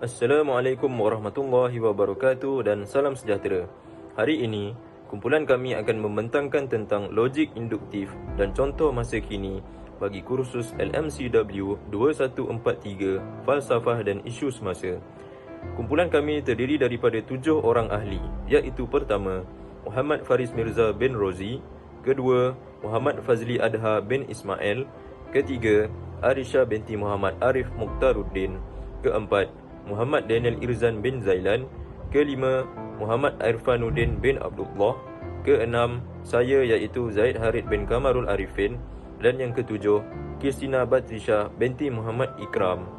Assalamualaikum warahmatullahi wabarakatuh dan salam sejahtera. Hari ini, kumpulan kami akan membentangkan tentang logik induktif dan contoh masa kini bagi kursus LMCW 2143 Falsafah dan Isu Semasa. Kumpulan kami terdiri daripada 7 orang ahli, iaitu pertama, Muhammad Faris Mirza bin Rozi, kedua, Muhammad Fazli Adha bin Ismail, ketiga, Arisha binti Muhammad Arif Mukhtaruddin, keempat, Muhammad Daniel Irzan bin Zailan, kelima, Muhammad Irfanuddin bin Abdullah, keenam, saya iaitu Zaid Harid bin Kamarul Arifin, dan yang ketujuh, Kristina Batrisha binti Muhammad Ikram.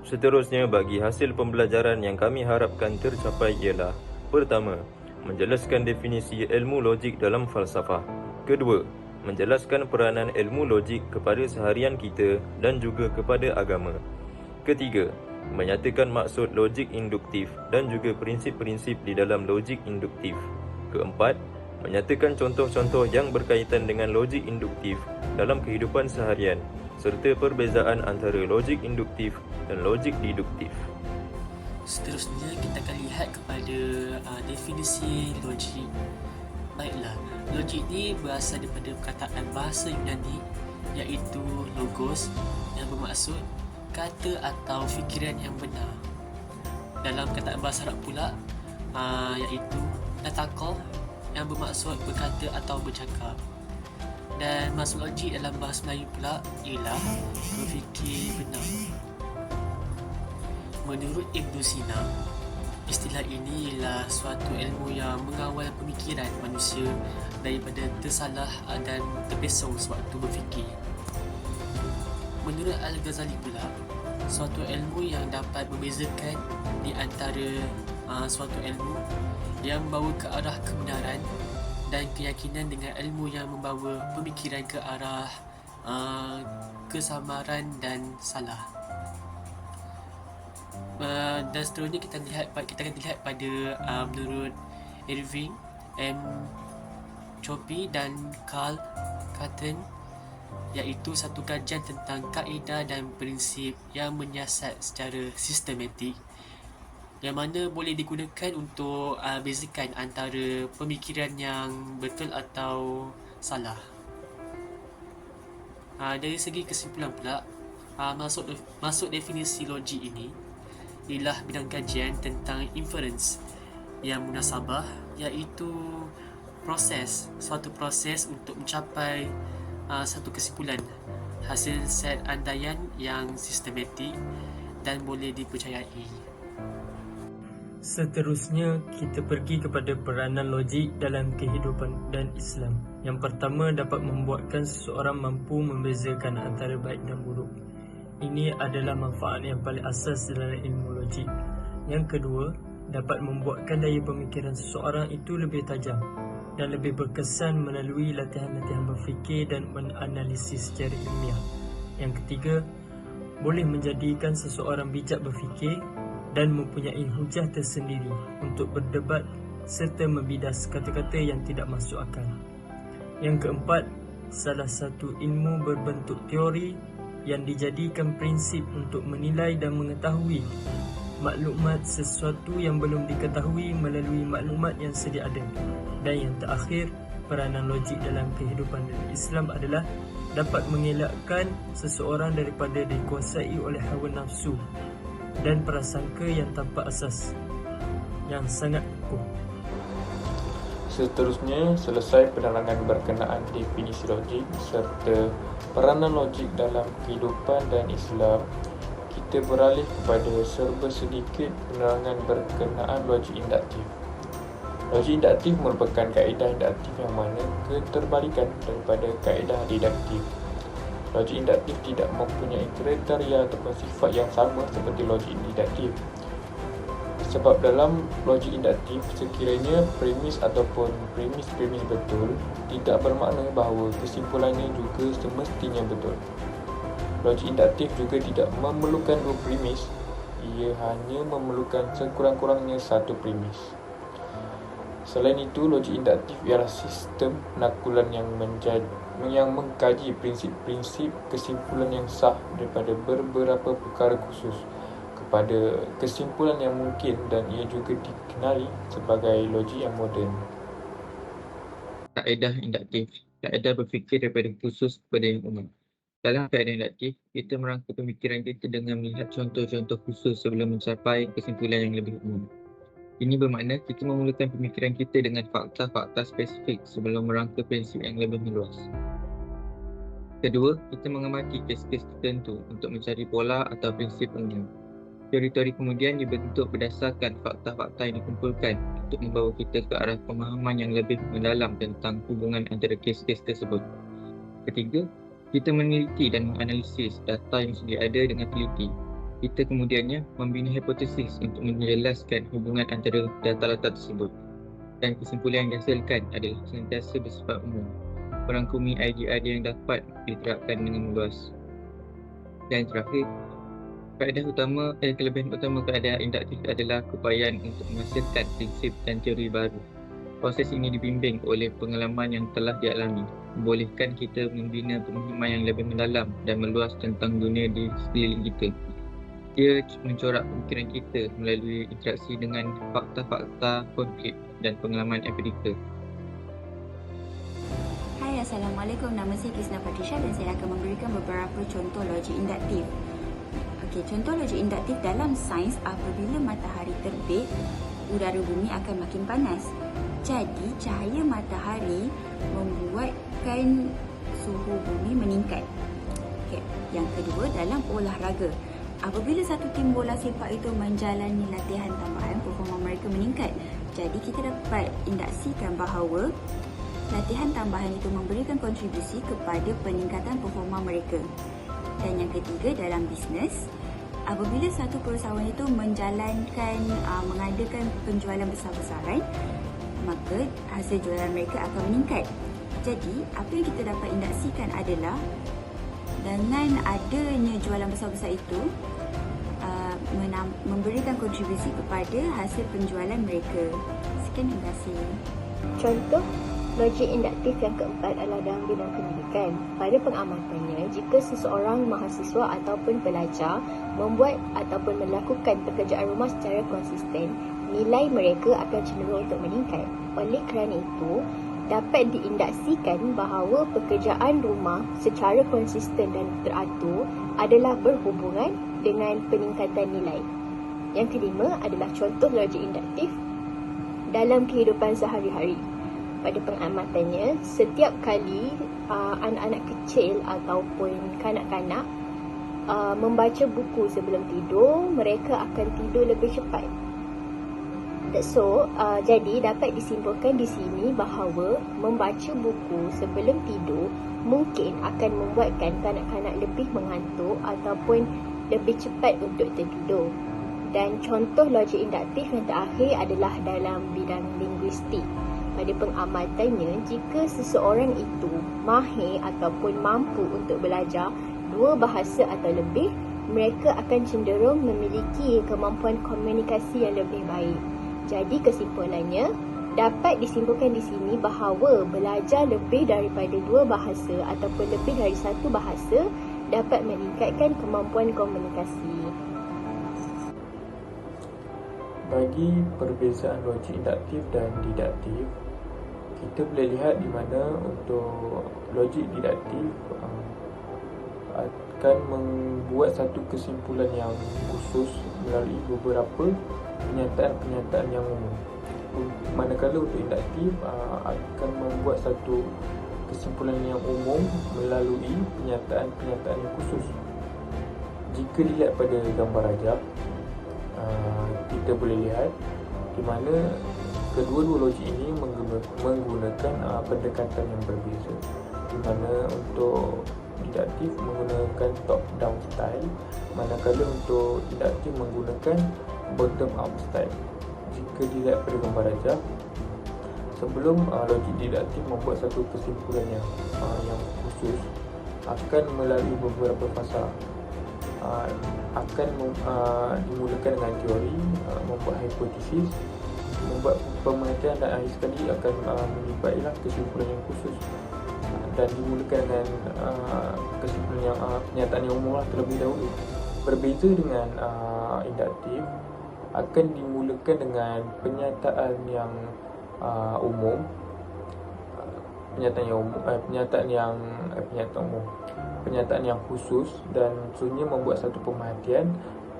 Seterusnya, bagi hasil pembelajaran yang kami harapkan tercapai ialah: pertama, menjelaskan definisi ilmu logik dalam falsafah. Kedua, menjelaskan peranan ilmu logik kepada seharian kita dan juga kepada agama. Ketiga, menyatakan maksud logik induktif dan juga prinsip-prinsip di dalam logik induktif. Keempat, menyatakan contoh-contoh yang berkaitan dengan logik induktif dalam kehidupan seharian serta perbezaan antara logik induktif dan logik deduktif. Seterusnya kita akan lihat kepada definisi logik. Baiklah, logik ni berasal daripada perkataan bahasa Yunani iaitu logos yang bermaksud kata atau fikiran yang benar. Dalam perkataan bahasa Arab pula iaitu nataqah yang bermaksud berkata atau bercakap. Dan maksud logik dalam bahasa Melayu pula ialah berfikir benar. Menurut Ibn Sina, istilah ini ialah suatu ilmu yang mengawal pemikiran manusia daripada tersalah dan terpesong sewaktu berfikir. Menurut Al-Ghazali pula, suatu ilmu yang dapat membezakan di antara suatu ilmu yang membawa ke arah kebenaran dan keyakinan dengan ilmu yang membawa pemikiran ke arah kesamaran dan salah. Dan seterusnya kita akan lihat pada menurut Irving M. Chope dan Karl Carton, iaitu satu kajian tentang kaedah dan prinsip yang menyiasat secara sistematik yang mana boleh digunakan untuk bezakan antara pemikiran yang betul atau salah. Dari segi kesimpulan pula, masuk definisi logik ini ialah bidang kajian tentang inference yang munasabah, iaitu suatu proses untuk mencapai satu kesimpulan hasil set andaian yang sistematik dan boleh dipercayai. Seterusnya, kita pergi kepada peranan logik dalam kehidupan dan Islam. Yang pertama, dapat membuatkan seseorang mampu membezakan antara baik dan buruk. Ini adalah manfaat yang paling asas dalam ilmu logik. Yang kedua, dapat membuatkan daya pemikiran seseorang itu lebih tajam dan lebih berkesan melalui latihan-latihan berfikir dan menganalisis secara ilmiah. Yang ketiga, boleh menjadikan seseorang bijak berfikir dan mempunyai hujah tersendiri untuk berdebat serta membidas kata-kata yang tidak masuk akal. Yang keempat, salah satu ilmu berbentuk teori yang dijadikan prinsip untuk menilai dan mengetahui maklumat sesuatu yang belum diketahui melalui maklumat yang sedia ada. Dan yang terakhir, peranan logik dalam kehidupan Islam adalah dapat mengelakkan seseorang daripada dikuasai oleh hawa nafsu dan prasangka yang tanpa asas yang sangat kukuh. Seterusnya, selesai penerangan berkenaan definisi logik serta peranan logik dalam kehidupan dan Islam, kita beralih kepada serba sedikit penerangan berkenaan logik induktif. Logik induktif merupakan kaedah induktif yang mana keterbalikan daripada kaedah deduktif. Logik induktif tidak mempunyai kriteria ataupun sifat yang sama seperti logik deduktif. Sebab dalam logik induktif, sekiranya premis ataupun premis betul, tidak bermakna bahawa kesimpulannya juga semestinya betul. Logik induktif juga tidak memerlukan dua premis, ia hanya memerlukan sekurang-kurangnya satu premis. Selain itu, logik induktif ialah sistem penakulan yang mengkaji prinsip-prinsip kesimpulan yang sah daripada beberapa perkara khusus kepada kesimpulan yang mungkin, dan ia juga dikenali sebagai logik yang moden. Kaedah induktif, kaedah berfikir daripada khusus kepada yang umum. Dalam kaedah induktif, kita merangka pemikiran kita dengan melihat contoh-contoh khusus sebelum mencapai kesimpulan yang lebih umum. Ini bermakna kita memulakan pemikiran kita dengan fakta-fakta spesifik sebelum merangka prinsip yang lebih meluas. Kedua, kita mengamati kes-kes tertentu untuk mencari pola atau prinsip umum. Teori-teori kemudian dibentuk berdasarkan fakta-fakta yang dikumpulkan untuk membawa kita ke arah pemahaman yang lebih mendalam tentang hubungan antara kes-kes tersebut. Ketiga, kita meneliti dan menganalisis data yang sedia ada dengan teliti. Kita kemudiannya membina hipotesis untuk menjelaskan hubungan antara data-data tersebut. Dan kesimpulan yang dihasilkan adalah sentiasa bersifat umum, merangkumi idea-idea yang dapat diterapkan dengan luas. Dan terakhir, kelebihan utama kaedah induktif adalah keupayaan untuk menghasilkan prinsip dan teori baru. Proses ini dibimbing oleh pengalaman yang telah dialami, membolehkan kita membina pemahaman yang lebih mendalam dan meluas tentang dunia di sekeliling kita. Ia mencorak pemikiran kita melalui interaksi dengan fakta-fakta konkret dan pengalaman empirikal. Hai, Assalamualaikum. Nama saya Kisna Patricia dan saya akan memberikan beberapa contoh logik induktif. Okey, contoh logik induktif dalam sains: apabila matahari terbit, udara bumi akan makin panas. Jadi, cahaya matahari membuatkan suhu bumi meningkat. Okey, yang kedua, dalam olahraga, apabila satu tim bola sepak itu menjalani latihan tambahan, performa mereka meningkat. Jadi kita dapat induksikan bahawa latihan tambahan itu memberikan kontribusi kepada peningkatan performa mereka. Dan yang ketiga, dalam bisnes, apabila satu perusahaan itu mengadakan penjualan besar-besaran, maka hasil jualan mereka akan meningkat. Jadi apa yang kita dapat induksikan adalah dengan adanya jualan besar-besar itu memberikan kontribusi kepada hasil penjualan mereka. Sekian, terima kasih. Contoh logik induktif yang keempat adalah dalam bidang pendidikan. Pada pengamatannya, jika seseorang mahasiswa ataupun pelajar membuat ataupun melakukan pekerjaan rumah secara konsisten, nilai mereka akan cenderung untuk meningkat. Oleh kerana itu, dapat diinduksikan bahawa pekerjaan rumah secara konsisten dan teratur adalah berhubungan dengan peningkatan nilai. Yang kelima adalah contoh logik induktif dalam kehidupan sehari-hari. Pada pengamatannya, setiap kali anak-anak kecil ataupun kanak-kanak membaca buku sebelum tidur, mereka akan tidur lebih cepat. So, jadi dapat disimpulkan di sini bahawa membaca buku sebelum tidur mungkin akan membuatkan kanak-kanak lebih mengantuk ataupun lebih cepat untuk tertidur. Dan contoh logik induktif yang terakhir adalah dalam bidang linguistik. Pada pengamatannya, jika seseorang itu mahir ataupun mampu untuk belajar 2 bahasa atau lebih, mereka akan cenderung memiliki kemampuan komunikasi yang lebih baik. Jadi kesimpulannya, dapat disimpulkan di sini bahawa belajar lebih daripada 2 bahasa ataupun lebih dari 1 bahasa dapat meningkatkan kemampuan komunikasi. Bagi perbezaan logik induktif dan diduktif, kita boleh lihat di mana untuk logik diduktif akan membuat satu kesimpulan yang khusus melalui beberapa pernyataan-pernyataan yang umum. Manakala untuk induktif akan membuat satu kesimpulan yang umum melalui pernyataan-pernyataan yang khusus. Jika dilihat pada gambar rajah, kita boleh lihat di mana kedua-dua logik ini menggunakan pendekatan yang berbeza. Di mana untuk diduktif menggunakan top down style, manakala untuk induktif menggunakan bottom up style. Jika dilihat pada gambar rajah, sebelum logik diduktif membuat satu kesimpulan yang khusus, akan melalui beberapa fasa. Akan dimulakan dengan teori, membuat hipotesis, membuat pemerhatian, dan akhir sekali akan menyebabkan kesimpulan yang khusus, dan dimulakan dengan kesimpulan yang pernyataan yang umum terlebih dahulu. Berbeza dengan induktif, akan dimulakan dengan pernyataan yang umum, pernyataan yang khusus, dan seterusnya membuat satu pemerhatian,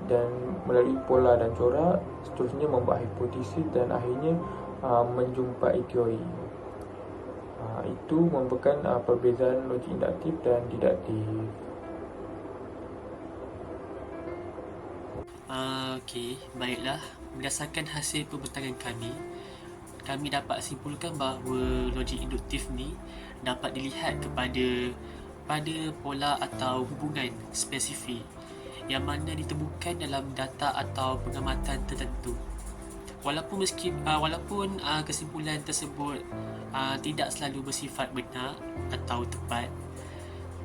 dan melalui pola dan corak seterusnya membuat hipotesis, dan akhirnya menjumpai teori. Itu merupakan perbezaan logik induktif dan didaktif. Okey, baiklah. Berdasarkan hasil pembentangan kami dapat simpulkan bahawa logik induktif ni dapat dilihat pada pola atau hubungan spesifik yang mana ditemukan dalam data atau pengamatan tertentu. Walaupun kesimpulan tersebut tidak selalu bersifat benar atau tepat,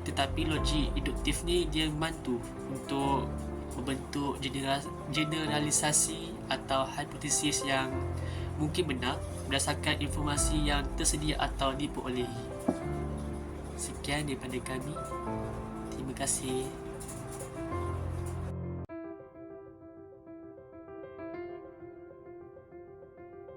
tetapi logik induktif ni dia membantu untuk membentuk generalisasi atau hipotesis yang mungkin benar berdasarkan informasi yang tersedia atau diperolehi. Sekian daripada kami. Terima kasih.